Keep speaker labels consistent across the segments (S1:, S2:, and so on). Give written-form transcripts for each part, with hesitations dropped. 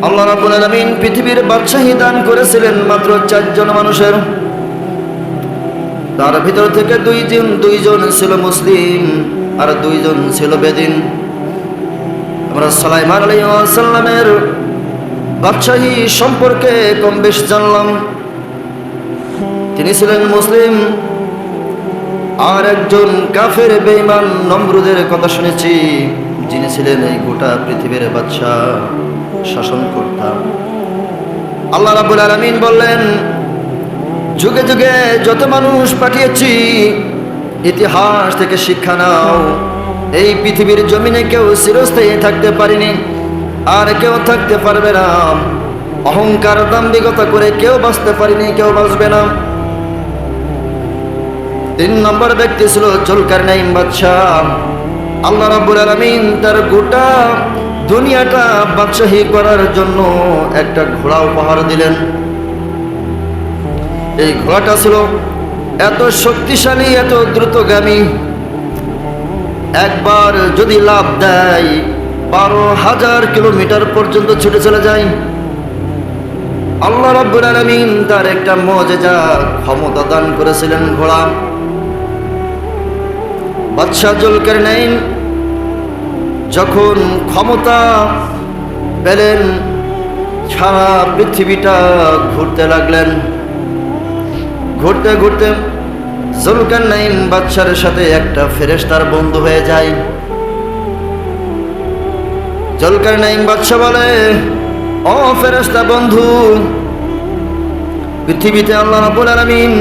S1: আল্লাহ রাব্বুল আলামিন পৃথিবীর বাদশাহী দান করেছিলেন মাত্র 4 জন মানুষের। তার ভিতর থেকে দুইজন ছিল মুসলিম আর 2 জন ছিল বেদিন। আমরা সুলাইমান আলাইহিস সালামের বাদশাহী সম্পর্কে কম বেশ জানলাম। তিনি ছিলেন মুসলিম। আর একজন কাফের বেঈমান নমরুদের কথা শুনেছি, যিনি ছিলেন এই গোটা পৃথিবীর বাদশাহ, শাসনকর্তা। আল্লাহ রাব্বুল আলামিন বললেন, যুগে যুগে যত মানুষ পাঠিয়েছি, ইতিহাস থেকে শিক্ষা নাও। এই পৃথিবীর জমিনে কেউ চিরস্থায়ী থাকতে পারেনি, আর কেউ থাকতে পারবে না। অহংকার দাম্ভিকতা করে কেউ বাঁচতে পারেনি, কেউ বাঁচবে না। 3 নম্বর ব্যক্তি ছিল জুলকারনাইন বাদশাহ। আল্লাহ রাব্বুল আলামিন তার গোটা দুনিয়াটা বাদশাহী করার জন্য একটা ঘোড়া উপহার দিলেন। এই ঘোড়াটা ছিল এত শক্তিশালী, এত দ্রুতগামী, একবার যদি লাফ দেয় 12,000 কিলোমিটার পর্যন্ত ছুটে চলে যায়। আল্লাহ রাব্বুল আলামিন তার একটা মুজিজা ক্ষমতা দান করেছিলেন ঘোড়া। বাদশাহ জুলকারনাইন যখন ক্ষমতা পেলেন, সারা পৃথিবীটা ঘুরতে লাগলেন। ঘুরতে ঘুরতে জুলকারনাইন বাদশার সাথে একটা ফেরেশতার বন্ধু হয়ে যায়। জুলকারনাইন বাদশা বলে, ও ফেরেশতা বন্ধু, পৃথিবীতে আল্লাহ রাব্বুল আলামিন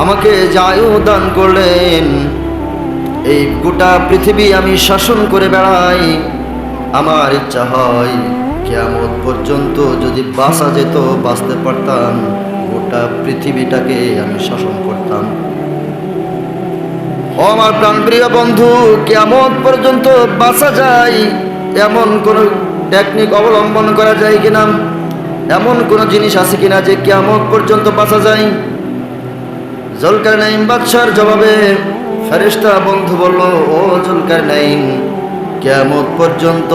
S1: আমাকে যে আয়ু দান করলেন, এই গোটা পৃথিবী আমি শাসন করে বেড়াই। আমার ইচ্ছা হয় কিয়ামত পর্যন্ত যদি বাঁচা যেত, বাঁচতে পারতাম, গোটা পৃথিবীটাকে আমি শাসন করতাম। ও আমার প্রাণপ্রিয় বন্ধু, কিয়ামত পর্যন্ত বাঁচা যায় এমন কোন টেকনিক অবলম্বন করা যায় কিনা, এমন কোন জিনিস আছে কিনা যে কিয়ামত পর্যন্ত বাঁচা যায়? জুলকারনাইন বাদশার জবাবে ফেরেশতা বন্ধু বলল, ও জুলকারনাইন, কিয়ামত পর্যন্ত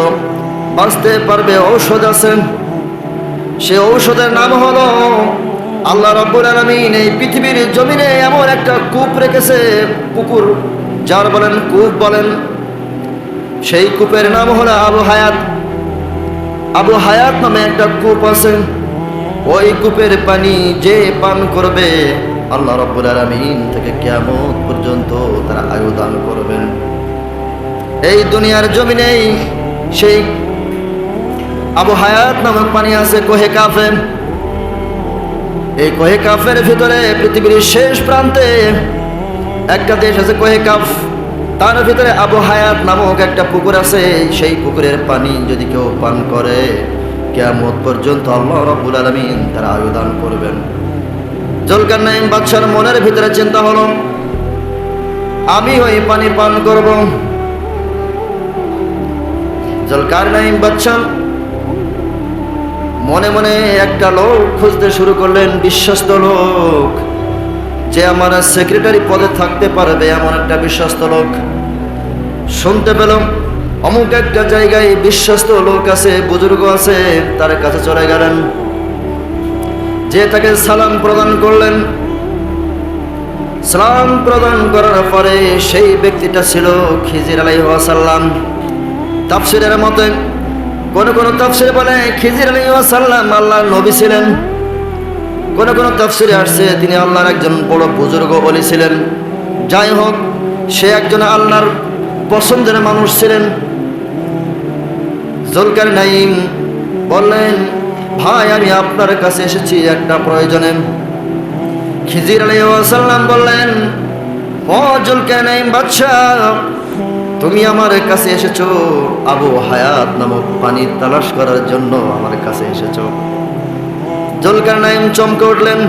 S1: বাঁচতে পারবে ঔষধ আছে। সে ঔষধের নাম হলো আল্লাহ রাব্বুল আলামিন এই পৃথিবীর জমিনে এমন একটা কূপ রেখেছে, পুকুর যার বলেন, কূপ বলেন। সেই কূপের নাম হলো আবু হায়াত। আবু হায়াত নামে একটা কূপ আছে। ওই কূপের পানি যে পান করবে, আল্লাহ রাব্বুল আলামিন থেকে কিয়ামত পর্যন্ত তারা আয়ু দান করবেন। এই দুনিয়ার জমিনেই সেই আবু হায়াত নামক পানি আছে কোহে কাফে। এই কোহে কাফের ভিতরে পৃথিবীর শেষ প্রান্তে একটা দেশ আছে কোহে কাফ, তার ভিতরে আবু হায়াত নামক একটা পুকুর আছে। সেই পুকুরের পানি যদি কেউ পান করে, কিয়ামত পর্যন্ত আল্লাহ রাব্বুল আলামিন তারা আয়ু দান করবেন। জুলকারনাইন বাদশার মনের ভিতরে চিন্তা হলো, আমি ওই পানি পান করব। জুলকারনাইন বাদশা মনে মনে একটা লোক খুঁজতে শুরু করলেন, বিশ্বস্ত লোক, যে আমার সেক্রেটারি পদে থাকতে পারবে, এমন একটা বিশ্বস্ত লোক। শুনতে পেলাম অমুক একটা জায়গায় বিশ্বস্ত লোক আছে, বুজুর্গ আছে, তার কাছে চলে গেলেন। যে তাকে সালাম প্রদান করলেন। সালাম প্রদান করার পরে সেই ব্যক্তিটা ছিল খিজির আলাইহিস সালাম। তাফসীরের মতে কোন তাফসীর বলে খিজির আলাইহিস সালাম আল্লাহর নবী ছিলেন। কোন তাফসীরে আসছে তিনি আল্লাহর একজন বড় বুজুর্গ ওলি ছিলেন। যাই হোক, সে একজন আল্লাহর পছন্দের মানুষ ছিলেন। জুলকারনাইন বললেন, ভাই, আমি আপনার কাছে এসেছি একটা প্রয়োজনে। খিজির আলাইহিস সালাম বললেন, ও জুলকারনাইন বাদশাহ, তুমি আমার কাছে এসেছো আবু হায়াত নামক পানি তালাশ করার জন্য আমার কাছে এসেছো। জুলকারনাইন চমকে উঠলেন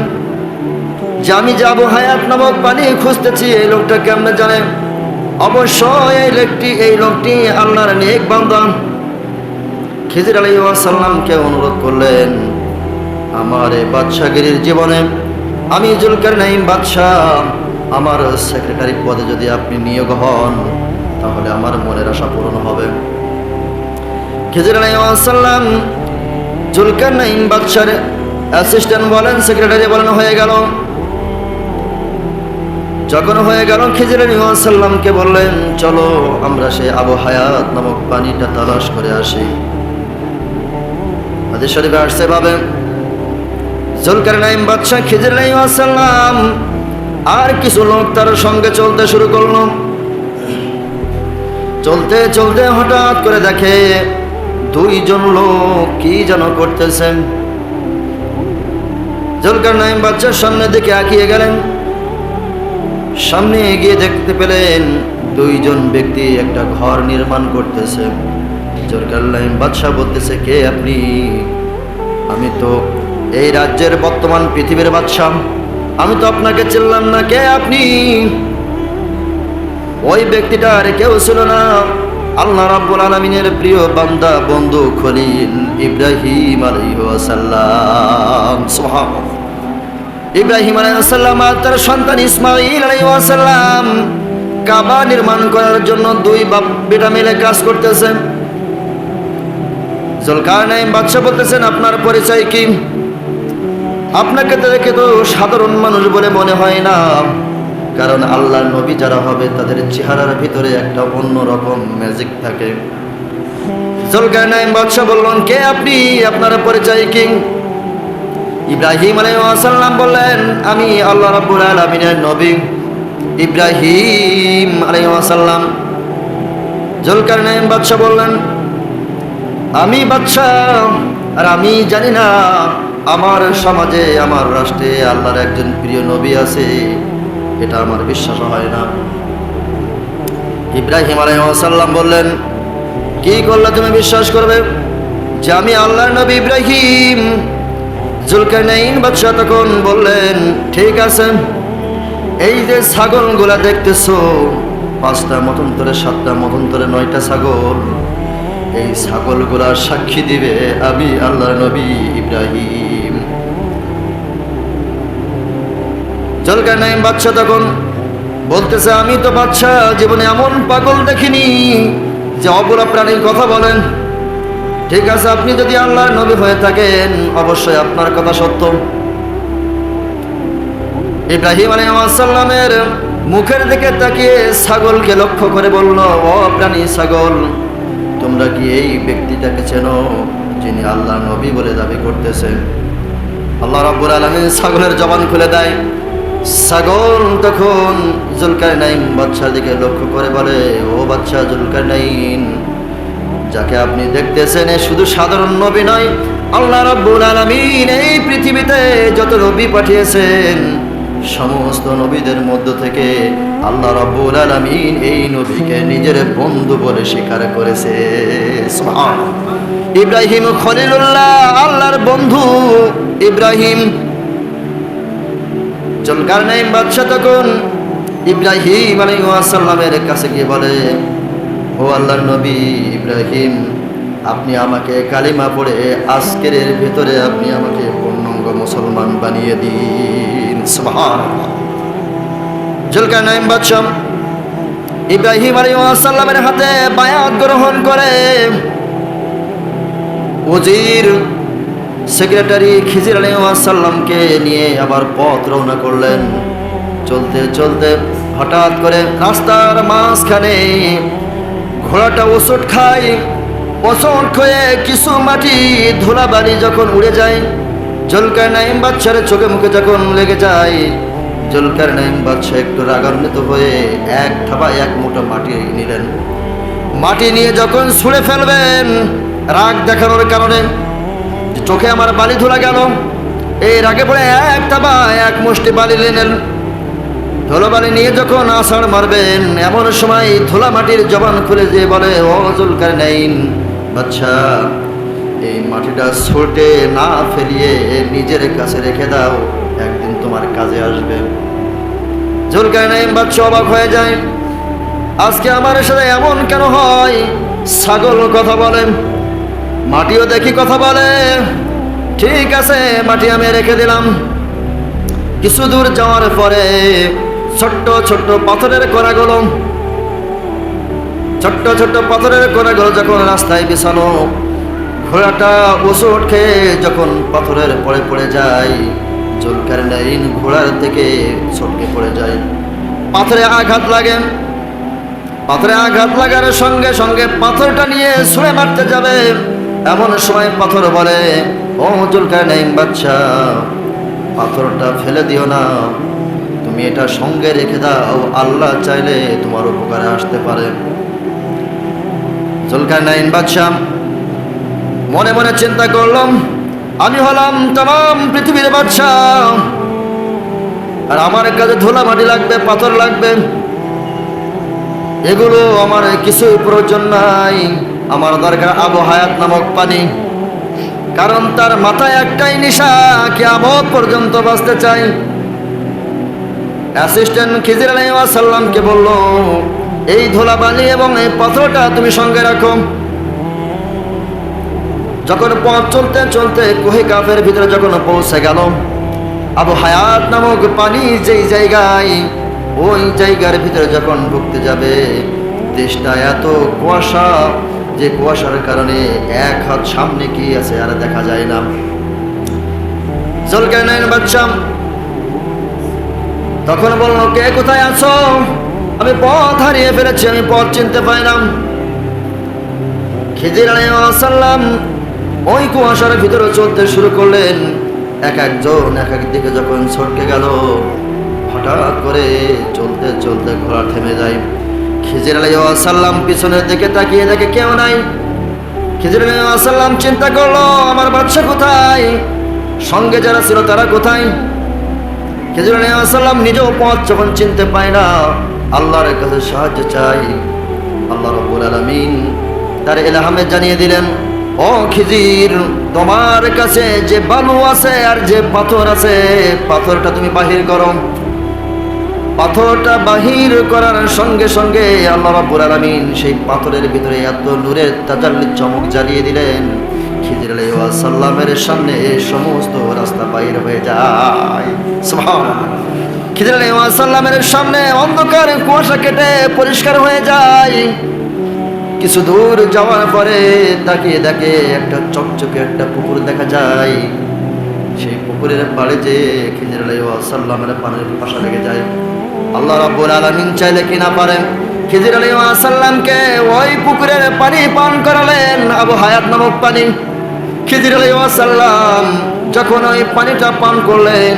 S1: যে আমি যে আবু হায়াত নামক পানি খুঁজতেছি, এই লোকটা কেমনে জানে? অবশ্যই এই লোকটি আল্লাহর নেক বান্দা। খিজির আলাইহিস সালামকে অনুরোধ করলেন, আমার এই বাদশাগিরির জীবনে আমি জুলকারনাইন বাদশাহ, আমার সেক্রেটারি পদে যদি আপনি নিয়োগ হন, তাহলে আমার মনের আশা পূরণ হবে। খিজির আলাইহিস সালাম জুলকারনাইন বাদশার অ্যাসিস্ট্যান্ট বলেন, সেক্রেটারি বলেন, হয়ে গেল। যখন হয়ে গেল, খিজির আলাইহিস সালামকে বললেন, চলো আমরা সেই আবু হায়াত নামক পানিটা তালাশ করে আসি। হাদিস শরীফে আসছে ভাবে জুলকারনাইন বাদশা খিজির আলাইহিস সালাম আর কিছু লোক তার সঙ্গে চলতে শুরু করলো। চলতে চলতে হঠাৎ করে দেখে দুইজন লোক কি যেন করতেছেন। জুলকারনাইন বাদশার সামনের দিকে এগিয়ে গেলেন। সামনে এগিয়ে দেখতে পেলেন দুইজন ব্যক্তি একটা ঘর নির্মাণ করতেছে। জুলকারনাইন বাদশা বলতেছে, কে আপনি? আমি তো এই রাজ্যের বর্তমান পৃথিবীর বাদশা, আমি তো আপনাকে চিনলাম না, কে আপনি? ওই ব্যক্তিটা আর কেউ ছিল না, আল্লাহ রাব্বুল আলামিনের প্রিয় বান্দা বন্ধু খলিল ইব্রাহিম আলাইহিস সালাম। সুবহানাল্লাহ। ইব্রাহিম আলাইহিস সালাম আর তার সন্তান ইসমাঈল আলাইহিস সালাম কাবা নির্মাণ করার জন্য দুই বাপ বেটা মিলে কাজ করতেছেন। জুলকারনাইন বাদশা বলতেছেন, আপনার পরিচয় কি? আপনাকে দেখে তো সাধারণ মানুষ বলে মনে হয় না, কারণ আল্লাহর নবী যারা হবে তাদের চেহারার ভিতরে একটা অন্যরকম ম্যাজিক থাকে। জুলকারনাইন বাদশা বললেন, কে আপনি? আপনার পরিচয় কি? ইব্রাহিম আলাইহিস সালাম বললেন, আমি আল্লাহ রাব্বুল আলামিনের নবী ইব্রাহিম আলাইহিস সালাম। জুলকারনাইন বাদশা বললেন, আমি বাদশা, আর আমি জানি না আমার সমাজে আমার রাষ্ট্রে আল্লাহর একজন প্রিয় নবী আছে, এটা আমার বিশ্বাস হয় না। ইব্রাহিম আলাইহিস সালাম বললেন, কি করলে তুমি বিশ্বাস করবে যে আমি আল্লাহর নবী ইব্রাহিম? জুলকারনাইন বাদশা তখন বললেন, ঠিক আছে, এই যে ছাগলগুলা দেখতেছো, 5টা মতান্তরে 7টা মতান্তরে 9টা ছাগল, এই ছাগলগুলা সাক্ষী দিবে আমি আল্লাহর নবী ইব্রাহিম। জুলকারনাইন বাদশা তখন বলতেছে, আমি তো বাদশা জীবনে এমন পাগল দেখিনি যে অবলা প্রাণীর কথা বলেন। ঠিক আছে, আপনি যদি আল্লাহর নবী হয়ে থাকেন অবশ্যই আপনার কথা সত্য। ইব্রাহিম আলাইহিস সালামের মুখের দিকে তাকিয়ে ছাগলকে লক্ষ্য করে বলল, ও প্রাণী ছাগল, তোমরা কি এই ব্যক্তিটাকে চেনো যিনি আল্লাহর নবী বলে দাবি করতেছেন? আল্লাহ রাব্বুল আলামিন ছাগলের জবান খুলে দেয়। ছাগল তখন জুলকারনাইন বাদশার দিকে লক্ষ্য করে বলে, ও বাদশা জুলকারনাইন, যাকে আপনি দেখতেছেন এ শুধু সাধারণ নবী নয়, আল্লাহ রাব্বুল আলামিন এই পৃথিবীতে যত নবী পাঠিয়েছেন সমস্ত নবীদের মধ্য থেকে আল্লাহ রাব্বুল আলামিন এই নবীকে নিজের বন্ধু বলে স্বীকার করেছে। সুবহানাল্লাহ। ইব্রাহিম খলিলুল্লাহ, আল্লাহর বন্ধু ইব্রাহিম। জুলকারনাইন বাদশা তখন ইব্রাহিম আলাইহিস সালামের কাছে গিয়ে বলে, ও আল্লাহর নবী ইব্রাহিম, আপনি আমাকে কালিমা পড়ে আজকের এর ভিতরে আপনি আমাকে পূর্ণাঙ্গ মুসলমান বানিয়ে দিন। সুবহানাল্লাহ। জুলকারনাইন বাদশা ইব্রাহিম আলাইহিস সালামের হাতে বায়াত গ্রহণ করে ওজির সেক্রেটারি খিজির আলাইহিস সালামকে নিয়ে আবার পথ রওনা করলেন। চলতে চলতে হঠাৎ করে রাস্তার মাঝখানে ঘোড়াটা ওষুধ খায়। ওষুধ খেয়ে কিছু মাটি ধুলাবালি যখন উড়ে যায়, জুলকারনাইন বাদশার চোখে মুখে যখন লেগে যায়, জুলকারনাইন বাদশা একটু রাগান্বিত হয়ে এক থাবায় এক মুঠো মাটি নিলেন। মাটি নিয়ে যখন ছুঁড়ে ফেলবেন, রাগ দেখানোর কারণে চোখে আমার বালি ধুলা গেল, এই রাগে পড়ে এক থাবায় এক মুষ্টি বালি নিলেন। ধুলাবালি নিয়ে যখন আছাড় মারবেন, এমন সময় ধুলা মাটির জবান খুলে দিয়ে বলে, ও জুলকারনাইন বাদশা, এই মাটিটা ছুটে না ফেলিয়ে নিজের কাছে রেখে দাও, একদিন তোমার কাজে আসবে। জুলকারনাইন বাদশা অবাক হয়ে যায়, আজকে আমার সাথে এমন কেন হয়? ছাগল কথা বলে, মাটিও দেখি কথা বলে। ঠিক আছে, মাটি আমি রেখে দিলাম। কিছু দূর যাওয়ার পরে ছোট্ট ছোট্ট পাথরের কড়াগুলো ছোট্ট ছোট্ট পাথরের কোনাগুলো যখন রাস্তায় বিছানো, ঘোড়াটা ওষুধ খেয়ে যখন পাথরের পড়ে পড়ে যায়, জুলকারনাইন ঘোড়ার থেকে ছটকে পড়ে যায়। পাথরে আঘাত লাগে। পাথরে আঘাত লাগার সঙ্গে সঙ্গে পাথরটা নিয়ে ছুঁড়ে মারতে যাবে, এমন সময় পাথর বলে, ও জুলকারনাইন বাদশা, পাথরটা ফেলে দিও না, তুমি এটা সঙ্গে রেখে দাও, আল্লাহ চাইলে তোমার উপকারে আসতে পারে। জুলকারনাইন বাদশা মনে মনে চিন্তা করলাম, আমি হলাম তাম পৃথিবীর বাদশা, আর আমার কাছে ধুলা মাটি লাগবে, পাথর লাগবে, এগুলো আমার কিছু প্রয়োজন নাই। আমার দরকার আবু হায়াত নামক পানি, কারণ তার মাথায় একটাই নেশা, কিয়ামত পর্যন্ত বাঁচতে চাই। অ্যাসিস্ট্যান্ট খিজির আলাইহিস সালামকে বলল, এই ধুলাবালি এবং এই পাথরটা তুমি সঙ্গে রাখো। যখন পথ চলতে চলতে কোহে কাফের ভিতরে যখন পৌঁছে গেল, আবু হায়াত নামক পানি যেই জায়গায়, ওই জায়গার ভিতরে যখন ঢুকতে যাবে, দেশটা এত কুয়াশা যে কুয়াশার কারণে এক হাত সামনে কি আছে আর দেখা যায় না। জুলকারনাইন বাদশা তখন বলল, কে কোথায় আছো? আমি পথ হারিয়ে ফেলেছি, আমি পথ চিনতে পাইলাম। খিজির আলাইহিস সালাম ওই কুয়াশার ভিতরে চলতে শুরু করলেন। এক একজন এক এক দিকে যখন ছটকে গেল, হঠাৎ করে চলতে চলতে ঘোড়া থেমে যায়। খিজির আলাইহিস সালাম পিছনের দিকে তাকিয়ে দেখে কেউ নাই। খিজির আলাইহিস সালাম চিন্তা করলো, আমার বাদশা কোথায়, সঙ্গে যারা ছিল তারা কোথায়? খিজির আলাইহিস সালাম নিজেও পথ যখন চিনতে পায় না, আল্লাহর কাছে সাহায্য চাই। আল্লাহ রাব্বুল আলামিন তার ইলহামে জানিয়ে দিলেন, ও খিজির, তোমার কাছে যে বালু আছে আর যে পাথর আছে, পাথরটা তুমি বাহির করো। পাথরটা বাহির করার সঙ্গে সঙ্গে আল্লাহ রাব্বুল আলামিন সেই পাথরের ভিতরে এত নূরের তাজাল্লি চমক জ্বালিয়ে দিলেন, খিজির আলাইহিস সালামের সামনে সমস্ত রাস্তা বাইর হয়ে যায়। সুবহানাল্লাহ। খিজির আলাইহিস সালামের সামনে অন্ধকার কুয়াশা কেটে পরিষ্কার হয়ে যায়। কিছু দূর যাওয়ার পরে তাকিয়ে দেখে একটা চকচকে একটা পুকুর দেখা যায়। সেই পুকুরের পাড়ে যে খিজির আলাইহিস সালামের পানির পিপাসা লেগে যায়। আল্লাহ রাব্বুল আলামিন চাইলে কি না পারেন, খিজির আলাইহিস সালামকে ওই পুকুরের পানি পান করালেন, আবু হায়াত নামক পানি। খিজির আলাইহিস সালাম যখন ওই পানিটা পান করলেন,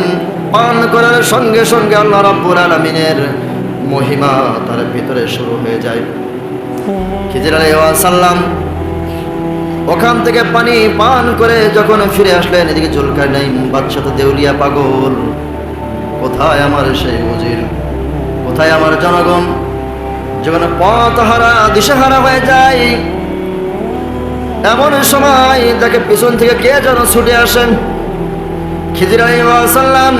S1: পান করার সঙ্গে সঙ্গে আল্লাহ রাব্বুল আলামিনের মহিমা তার ভিতরে শুরু হয়ে যায়। খিজির আলাইহিস সালাম ওখান থেকে পানি পান করে যখন ফিরে আসলেন, এদিকে জুলকারনাইন বাদশা তো দেউলিয়া পাগল, কোথায় আমার সেই উজির, কোথায় আমার জনগণ? যখন পথহারা দিশাহারা হয়ে যায়, এমন সময় তাকে পিছন থেকে কে যেন ছুটে আসেন। খিজির আলাইহিস সালাম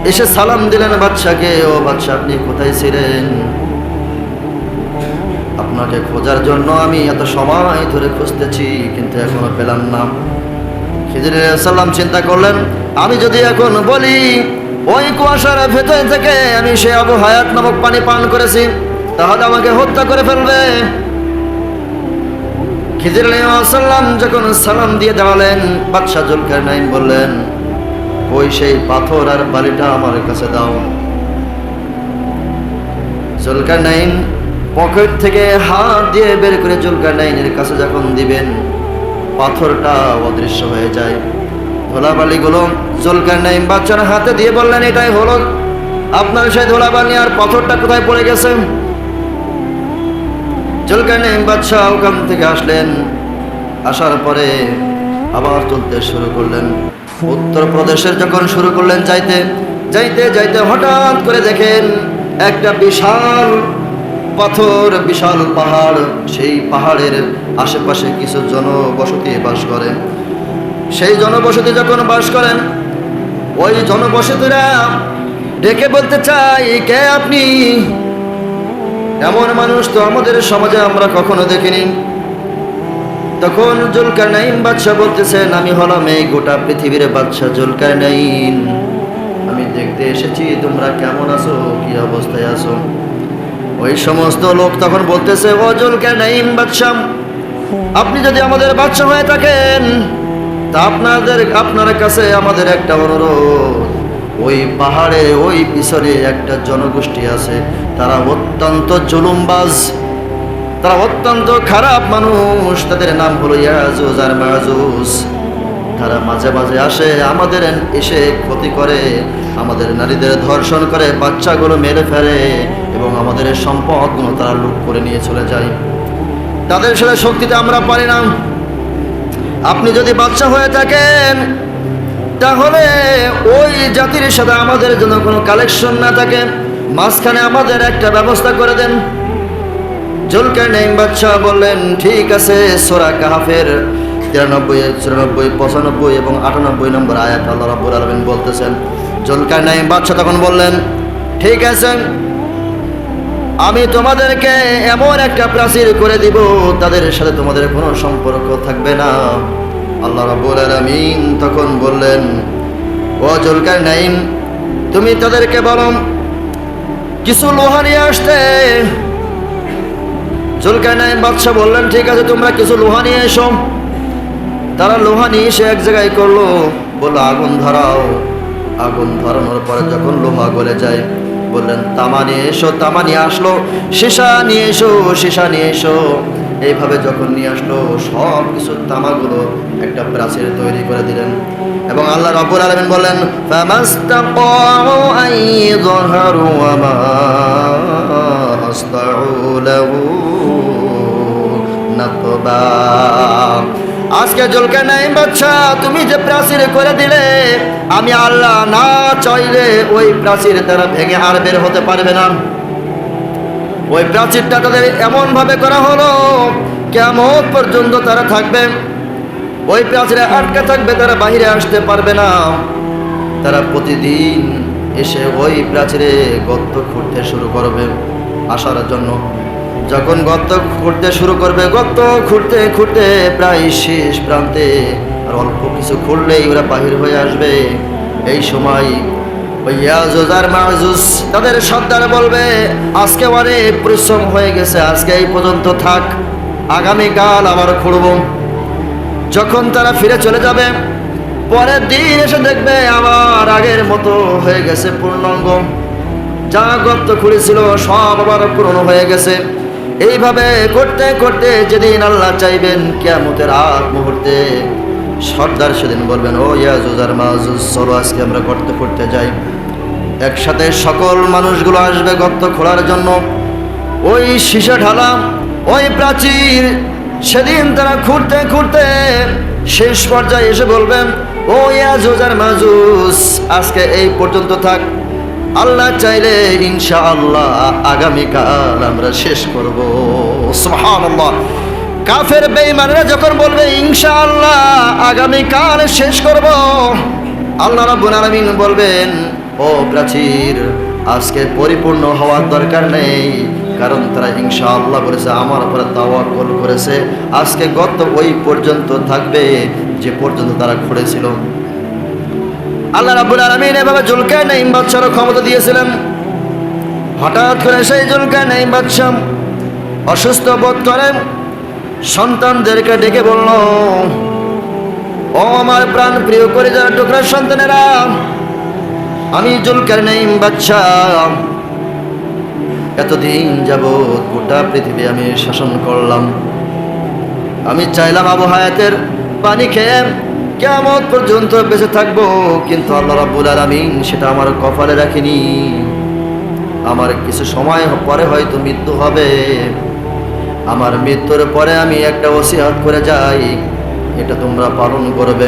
S1: এসে সালাম দিলেন বাদশাকে, ও বাদশা, আপনি কোথায় ছিলেন? আপনাকে খোঁজার জন্য আমি এত সময় ধরে খুঁজতেছি, কিন্তু এখনো পেলাম না। খিজির আলাইহিস সালাম চিন্তা করলেন, আমি যদি এখন বলি ওই কুয়াশার ভেতর থেকে আমি সে আবু হায়াত নামক পানি পান করেছি, তাহলে আমাকে হত্যা করে ফেলবে। খিজির আলাইহিস সালাম যখন সালাম দিয়ে দাঁড়ালেন, বাদশা জুলকারনাইন বললেন, ওই সেই পাথর আর বালিটা আমার কাছে দাও। জুলকারনাইন পকেট থেকে হাত দিয়ে বের করে জুলকারনাইনের কাছে যখন দিবেন, পাথরটা অদৃশ্য হয়ে যায়। ধুলাবালিগুলো জুলকারনাইন বাদশার হাতে দিয়ে বললেন, এটাই হলো আপনার সেই ধুলাবালি, আর পাথরটা কোথায় পড়ে গেছে? জুলকারনাইন বাদশা ওখান থেকে আসলেন, আসার পরে আবার চলতে শুরু করলেন। উত্তর প্রদেশের যখন শুরু করলেন যাইতে যাইতে যাইতে হঠাৎ করে দেখেন একটা বিশাল পাথর, বিশাল পাহাড়। সেই পাহাড়ের আশেপাশে কিছু জনবসতি বাস করে। সেই জনবসতি যখন বাস করেন, ওই জনবসতিরা ডেকে বলতে চাই, কে আপনি? এমন মানুষ তো আমাদের সমাজে আমরা কখনো দেখিনি। তখন জুলকারনাইন বাদশা বলতেছেন, আমি হলাম এই গোটা পৃথিবীর বাদশা জুলকারনাইন। আমি দেখতে এসেছি তোমরা কেমন আছো, কি অবস্থায় আছো। ওই সমস্ত লোক তখন বলতেছে, ও জুলকারনাইন বাদশা, আপনি যদি আমাদের বাদশা হয়ে থাকেন তা আপনার কাছে আমাদের একটা অনুরোধ। ওই পাহাড়ে ওই পিছনে একটা জনগোষ্ঠী আছে, তারা অত্যন্ত জুলুমবাজ, তারা অত্যন্ত খারাপ মানুষ, তাদের নাম হলো ইয়াজুজ আর মাজুজ। তারা মাঝে মাঝে আসে, আমাদের এসে ক্ষতি করে, আমাদের নারীদের ধর্ষণ করে, বাচ্চাগুলো মেরে ফেলে এবং আমাদের সম্পদগুলো তারা লুট করে নিয়ে চলে যায়। তাদের সাথে শক্তিতে আমরা পারি না। আপনি যদি বাচ্চা হয়ে থাকেন তাহলে ওই জাতির সাথে আমাদের জন্য কোনো কালেকশন না থাকে, মাঝখানে আমাদের একটা ব্যবস্থা করে দেন। জুলকারনাইন বাদশা বললেন, ঠিক আছে। সূরা কাহফের 93, 94, 95 এবং 98 নম্বর আয়াত আল্লাহ রাব্বুল আলামিন বলতেছেন। জুলকারনাইন বাদশা তখন বললেন, ঠিক আছে, আমি তোমাদেরকে এমন একটা প্রাচীর করে দিব, তাদের সাথে তোমাদের কোনো সম্পর্ক থাকবে না। আল্লাহ রাব্বুল আলামিন তখন বললেন, ও জুলকারনাইন, তুমি তাদেরকে বলো কিছু লোহা নিয়ে আসতে। জুলকারনাইন বাদশা বললেন, ঠিক আছে, তোমরা কিছু লোহা নিয়ে এসো। তারা লোহা নিয়ে এসে এক জায়গায় করলো, বললো আগুন ধরাও। আগুন ধরানোর পরে যখন লোহা গলে যায়, বললেন তামা নিয়ে এসো। তামা নিয়ে আসলো। সীসা নিয়ে এসো, সীসা নিয়ে এসো। এইভাবে যখন নিয়ে আসলো, সব কিছু তামাগুলো একটা প্রাচীর তৈরি করে দিলেন। এবং আল্লাহ রাব্বুল আলামিন বললেন, ফামাস্তাকাউ আইযহারু ওয়া মা আসতাউ লাহু নাতবা। আজকে জুলকারনাইন বাদশা, তুমি যে প্রাচীর করে দিলে, আমি আল্লাহ না চাইলে ওই প্রাচীর তারা ভেঙে আর বের হতে পারবে না। ওই প্রাচীরটা তাদের এমন ভাবে করা হলো, কিয়ামত পর্যন্ত তারা থাকবে ওই প্রাচীরে আটকে থাকবে, তারা বাইরে আসতে পারবে না। তারা প্রতিদিন এসে ওই প্রাচীরে গর্ত খুঁড়তে শুরু করবে আসার জন্য। যখন গর্ত খুঁড়তে শুরু করবে, গর্ত খুঁড়তে খুঁড়তে প্রায় শেষ প্রান্তে, আর অল্প কিছু খুঁড়লেই ওরা বাহির হয়ে আসবে। এই সময় ওই ইয়াজুজ আর মাজুজ তাদের সর্দার বলবে, আজকে অনেক পরিশ্রম হয়ে গেছে, আজকে এই পর্যন্ত থাক, আগামীকাল আবার খুঁড়ব। যখন তারা ফিরে চলে যাবে, পরের দিন এসে দেখবে আবার আগের মতো হয়ে গেছে পূর্ণাঙ্গ, যা গর্ত খুঁড়েছিল সব আবার পূর্ণ হয়ে গেছে। এইভাবে করতে করতে যেদিন আল্লাহ চাইবেন কিয়ামতের আগ মুহূর্তে, সর্দার সেদিন বলবেন, ও ইয়াজুজ আর মাজুজ, চলো আজকে আমরা গর্ত খুঁড়তে যাই। একসাথে সকল মানুষগুলো আসবে গর্ত খোঁড়ার জন্য। ওই সীসা ঢালা ওই প্রাচীর সেদিন তারা খুঁড়তে খুঁড়তে শেষ পর্যায়ে এসে বলবেন, ও ইয়াজুজ আর মাজুজ, আজকে এই পর্যন্ত থাক, আল্লাহ চাইলে ইনশাআল্লাহ আগামীকাল আমরা শেষ করব। সুবহানাল্লাহ। কাফের বেঈমানরা যখন বলবে ইনশাআল্লাহ আগামীকাল শেষ করব, আল্লাহ রাব্বুল আলামিন বলবেন, ও প্রাচীর, আজকে পরিপূর্ণ হওয়ার দরকার নেই, কারণ তারা ইনশাআল্লাহ বলেছে, আমার উপরে তাওয়াক্কুল করেছে। আজকে গর্ত ওই পর্যন্ত থাকবে যে পর্যন্ত তারা খুঁড়েছিল। আল্লাহ রাব্বুল আলামিন এভাবে জুলকারনাইন বাদশার ক্ষমতা দিয়েছিলেন। হঠাৎ করে সেই জুলকারনাইন বাদশা অসুস্থ বোধ করেন, সন্তানদেরকে ডেকে বলল, ও আমার প্রাণ প্রিয় কলিজার টুকরার সন্তানেরা, আমি জুলকারনাইন বাদশা এতদিন যাবৎ গোটা পৃথিবী আমি শাসন করলাম। আমি চাইলাম আবু হায়াতের পানি খেয়ে কিয়ামত পর্যন্ত বেঁচে থাকবো, কিন্তু আল্লাহ রাব্বুল আলামিন সেটা আমার কপালে রাখিনি। আমার কিছু সময় পরে হয়তো মৃত্যু হবে। আমার মৃত্যুর পরে আমি একটা ওসিয়ত করে যাই, এটা তোমরা পালন করবে।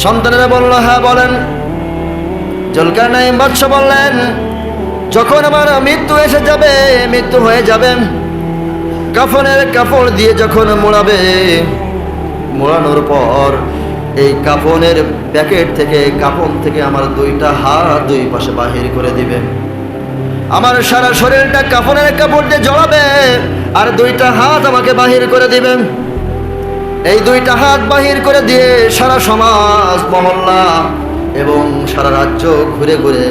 S1: সন্তানেরা বলল, হ্যাঁ বলেন। জুলকারনাইন বাদশা বললেন, যখন আমার মৃত্যু এসে যাবে, মৃত্যু হয়ে যাবে, কাফনের কাপড় দিয়ে যখন মোড়াবে, মোড়ানোর পর এই কাফনের প্যাকেট থেকে, কাফন থেকে আমার দুইটা হাত দুই পাশে বাহির করে দিবে। আমার সারা শরীরটা কাফনের কাপড় দিয়ে জড়াবে, আর দুইটা হাত আমাকে বাহির করে দিবে। এই দুইটা হাত বাহির করে দিয়ে সারা সমাজ, মহল্লা এবং সারা রাজ্য ঘুরে ঘুরে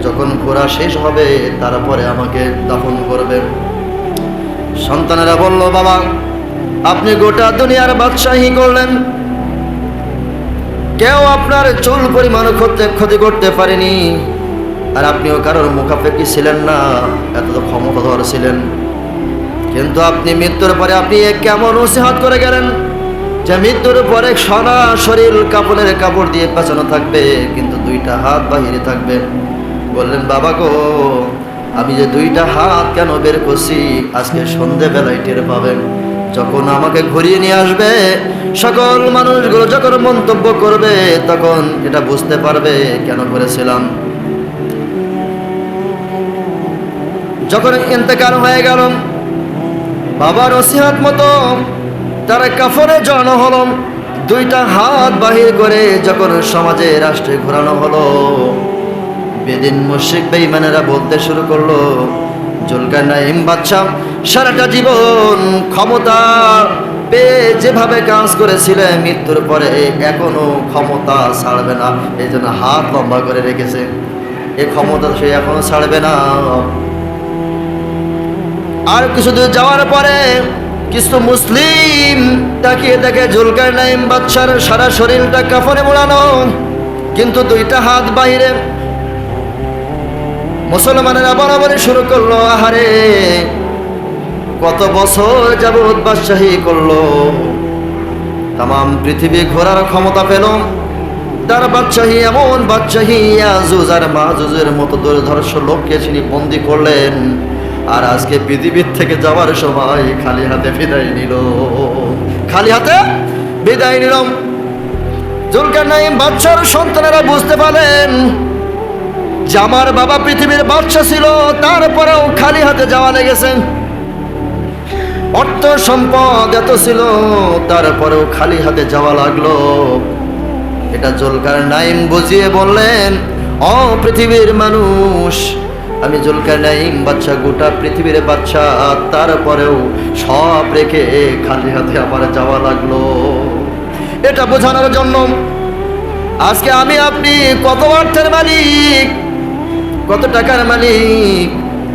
S1: যখন ঘোরা শেষ হবে তারপরে আমাকে দাফন করবেন। সন্তানেরা বলল, বাবা আপনি গোটা দুনিয়ার বাদশাহী করলেন, কেউ আপনার চুল পরিমাণ ক্ষতি করতে পারেনি, আর আপনিও কারোর মুখাপেক্ষী ছিলেন না, এত তো ক্ষমতাধর ছিলেন, কিন্তু আপনি মৃত্যুর পরে আপনি কেমন নসিহত করে গেলেন যে মৃত্যুর পরে সারা শরীর কাপড়ের কাপড় দিয়ে পেঁচানো থাকবে, কিন্তু দুইটা হাত বাহিরে থাকবে। বললেন, বাবা গো, আমি যে দুইটা হাত কেন বের করছি আজকে সন্ধেবেলায় টের পাবেন, যখন আমাকে ঘুরিয়ে নিয়ে আসবে, সকল মানুষগুলো যখন মন্তব্য করবে তখন এটা বুঝতে পারবে কেন করেছিলাম। যখন ইন্তেকাল হয়ে গেল, বাবার নসিহত মতো তার কাফনে জড়ানো হলো, দুইটা হাত বাহির করে যখন সমাজে রাষ্ট্রে ঘোরানো হলো, বেদিন মুশরিক বেঈমানেরা বলতে শুরু করলো, জুলকারনাইন বাদশাহ সারাটা জীবন ক্ষমতা পেয়ে যেভাবে কাজ করেছিলেন মৃত্যুর পরে এখনো ক্ষমতা ছাড়বে না, এই জন্য হাত লম্বা করে রেখেছে, এই ক্ষমতা সে এখনো ছাড়বে না। আর কিছু দূর যাওয়ার পরে কিছু মুসলিম তাকিয়ে দেখে জুলকারনাইন বাদশার সারা শরীরটা কাফনে মোড়ানো, কিন্তু দুইটা হাত বাইরে। মুসলমানেরা বরাবরই শুরু করলো, আহারে কত বছর যাবৎ বাদশাহী করলো, তাম পৃথিবী ঘোরার ক্ষমতা পেল, তার বাদশাহী এমন বাদশাহী ইয়াজুজ আর মাজুজের মতো দুর্ধর্ষ লোককে তিনি বন্দী করলেন, আর আজকে পৃথিবীর থেকে যাওয়ার সময় খালি হাতে বিদায় নিল, খালি হাতে বিদায় নিল। জুলকারনাইন বাদশার সন্তানেরা বুঝতে পারলেন যে আমার বাবা পৃথিবীর বাদশা ছিল, তারপরেও খালি হাতে যাওয়া লেগেছে, অর্থ সম্পদ এত ছিল তারপরেও খালি হাতে যাওয়া লাগলো। এটা জুলকারনাইন বুঝিয়ে বললেন, ও পৃথিবীর মানুষ, আমি জুলকারনাইন বাদশা গোটা পৃথিবীর বাদশা, তারপরেও সব রেখে খালি হাতে আমার যাওয়া লাগলো। এটা বোঝানোর জন্য আজকে আমি আপনি কত অর্থের মালিক, কত টাকার মালিক,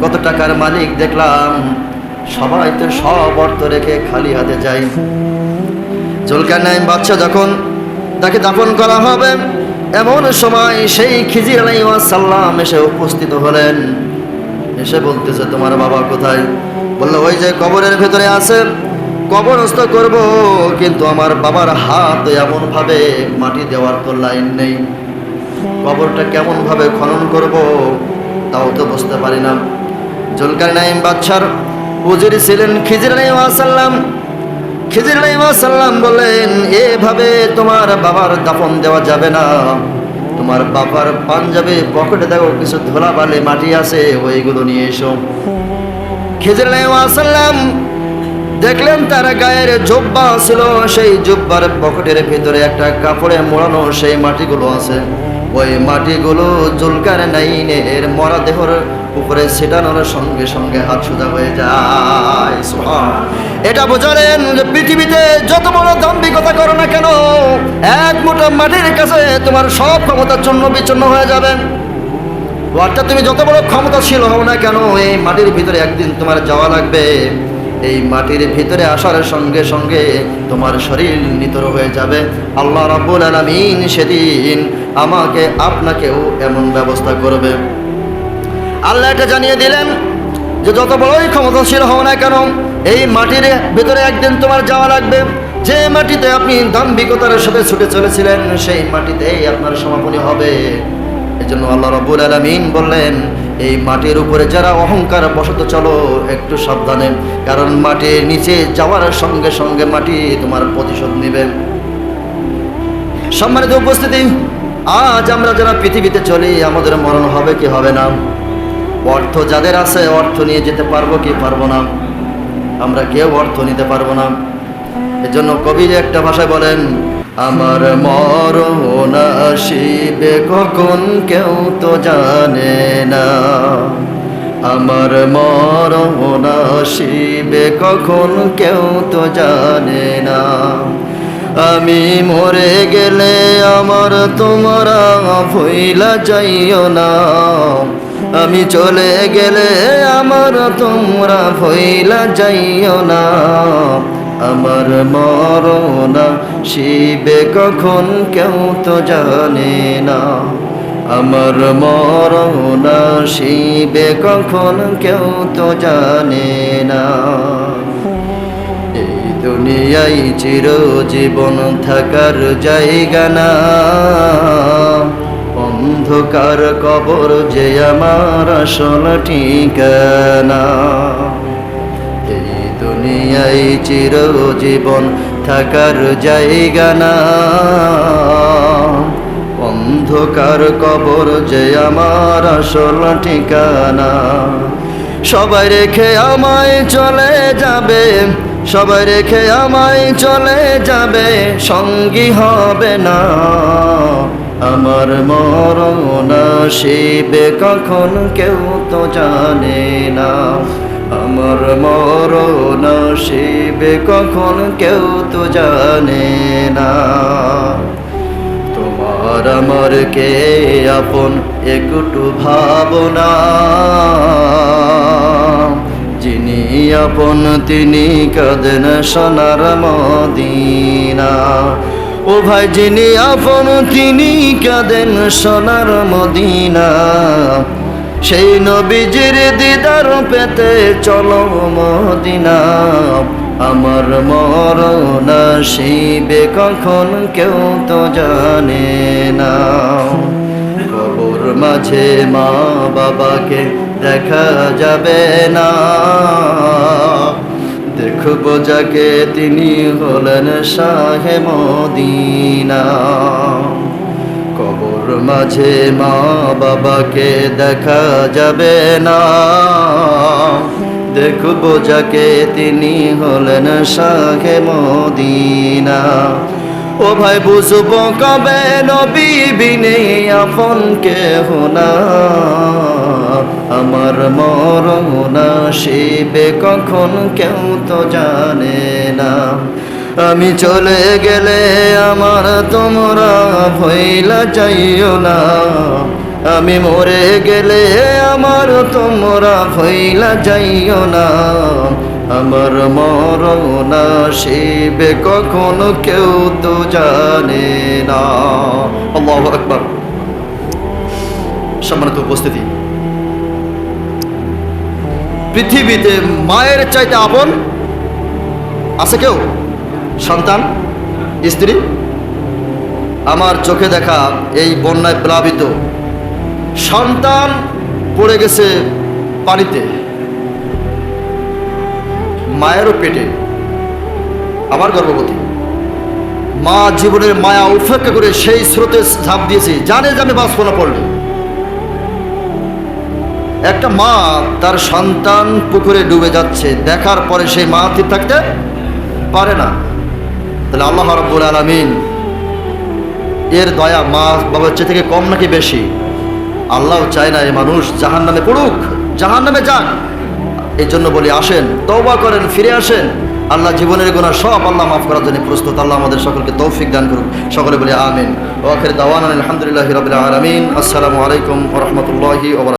S1: কত টাকার মালিক দেখলাম, সবাই তো সব অর্থ রেখে খালি হাতে যাই। জুলকারনাইন বাদশা যখন তাকে দাফন করা হবে, এমন সময় সেই খিজির আলাইহিস সালাম এসে উপস্থিত হলেন। এসে বলতেছে, তোমার বাবা কোথায়? বলল, ওই যে কবরের ভেতরে আছে, কবরস্থ করব, কিন্তু আমার বাবার হাত এমন ভাবে মাটি দেওয়ার তো লাইন নেই, কবরটা কেমন ভাবে খনন করব তাও তো বুঝতে পারি না। জুলকারনাইন বাদশার উজির ছিলেন খিজির আলাইহিস সালাম। খিজির আলাইহিস সালাম বললেন, এভাবে তোমার বাবার দাফন দেওয়া যাবে না, তোমার বাবার পাঞ্জাবে পকেটে দেখো কিছু ধুলাবালি মাটি আছে, ওইগুলো নিয়ে এসো। খিজির আলাইহিস সালাম দেখলেন তার গায়ের জুব্বা ছিল, সেই জুব্বার পকেটের ভিতরে একটা কাপড়ে মোড়ানো সেই মাটিগুলো আছে, ওই মাটিগুলো জুলকারনাইনের মরা দেহর উপরে ছিটানোর সঙ্গে সঙ্গে হাত সোজা হয়ে যায়। এটা বোঝালেন যে পৃথিবীতে যত বড় দাম্ভিকতা করো না কেন, এক মুঠো মাটির কাছে তোমার সব ক্ষমতা চূর্ণ বিচূর্ণ হয়ে যাবে। অর্থাৎ তুমি যত বড় ক্ষমতাশীল হও না কেন, এই মাটির ভিতরে একদিন তোমার যাওয়া লাগবে, এই মাটির ভিতরে আসার সঙ্গে সঙ্গে তোমার শরীর নিতর হয়ে যাবে। আল্লাহ রাব্বুল আলামিন সেদিন আমাকে আপনাকেও এমন ব্যবস্থা করবে। আল্লাহ এটা জানিয়ে দিলেন যে যত বড়ই ক্ষমতাশীল হও না কেন, এই মাটির ভিতরে একদিন তোমার যাওয়া লাগবে। যে মাটিতে আপনি দাম্ভিকতার সাথে ছুটে চলেছিলেন, সেই মাটিতেই আপনার সমাপনী হবে। এজন্য আল্লাহ রাব্বুল আলামিন বললেন, এই মাটির উপরে যারা অহংকার বশত চলো একটু সাবধানে, কারণ মাটির নিচে যাওয়ার সঙ্গে সঙ্গে মাটি তোমার প্রতিশোধ নেবে। সম্মানিত উপস্থিতি, আজ আমরা যারা পৃথিবীতে চলি, আমাদের মরণ হবে কি হবে না? অর্থ যাদের আছে, অর্থ নিয়ে যেতে পারবো কি পারবো না? আমরা কেউ অর্থ নিতে পারবো না। এজন্য কবি একটা ভাষায় বলেন, আমার মরণ আসিবে কখন কেউ তো জানে না, আমার মরণ আসিবে কখন কেউ তো জানে না, আমি মরে গেলে আমার তোমরা ভুইলা যাইও না, আমি চলে গেলে আমার তোমরা ভুইলা যাইও না। আমার মরণ শিবে কখন কেউ তো জানে না, আমার মরণ শিবে কখন কেউ তো জানে না। এই দুনিয়ায় চিরজীবন থাকার জায়গা না, অন্ধকার কবর যে আমার আসল ঠিকানা। এই দুনিয়ায় চিরজীবন থাকার জায়গা না, অন্ধকার কবর যে আমার আসল ঠিকানা। সবাই রেখে আমায় চলে যাবে, সবাই রেখে আমায় চলে যাবে, সঙ্গী হবে না। আমার মরণ শিবে কখন কেউ তো জানে না, আমার মরণ শিবে কখন কেউ তো জানে না। তোমার আমার কে আপন একটু ভাবনা, যিনি আপন তিনি কাঁদেন সোনার মদিনা। ও ভাই যিনি আপন তিনি কাঁদেন সোনার মদিনা, সেই নবীজির দিদার পেতে চলো মদিনা। আমার মরণ শিবে কখন কেউ তো জানে না, কবর মাঝে মা বাবাকে দেখা যাবে না, দেখবো যাকে তিনি হলেন শাহে মদিনা। কবর মাঝে মা বাবাকে দেখা যাবে না, দেখবো যাকে তিনি হলেন শাহে মদিনা। ও ভাই বুঝবো কবে নবী বিনে আপন কেহ না, আমার মরণ শিবে কখন কেউ তো জানে না। আমি চলে গেলে আমার তোমরা ভুইলা যাইও না, আমি মরে গেলে আমার তোমরা ভুইলা যাইও না। আমার মরণ শিবে কখন কেউ তো জানে না। আল্লাহু আকবার। সম্মানিত উপস্থিতি, পৃথিবীতে মায়ের চাইতে আপন আছে কেউ? সন্তান, স্ত্রী? আমার চোখে দেখা এই বন্যায় প্লাবিত সন্তান পড়ে গেছে পানিতে, মায়েরও পেটে, আবার গর্ভবতী। মা জীবনের মায়া উপেক্ষা করে সেই স্রোতে ঝাঁপ দিয়েছে, জানে যে আমি বাঁচব না পড়লে। একটা মা তার সন্তান পুকুরে ডুবে যাচ্ছে দেখার পরে সেই মা স্থির থাকতে পারে না। তাহলে আল্লাহ রাব্বুল আলামিন এর দয়া মা বাবার চেয়ে থেকে কম নাকি বেশি? আল্লাহ চায় না এই মানুষ জাহান্নামে পড়ুক, জাহান্নামে যাক। এই জন্য বলি আসেন, তওবা করেন, ফিরে আসেন। আল্লাহ জীবনের গুনাহ সব আল্লাহ মাফ করার জন্য প্রস্তুত। আল্লাহ আমাদের সকলকে তৌফিক দান করুক। সকলে বলি আমিন। ওয়া আখির দাওয়ানা আলহামদুলিল্লাহি রাব্বিল আলামিন। আসসালামু আলাইকুম ওয়া রাহমাতুল্লাহি ওয়া বারাকাতুহু।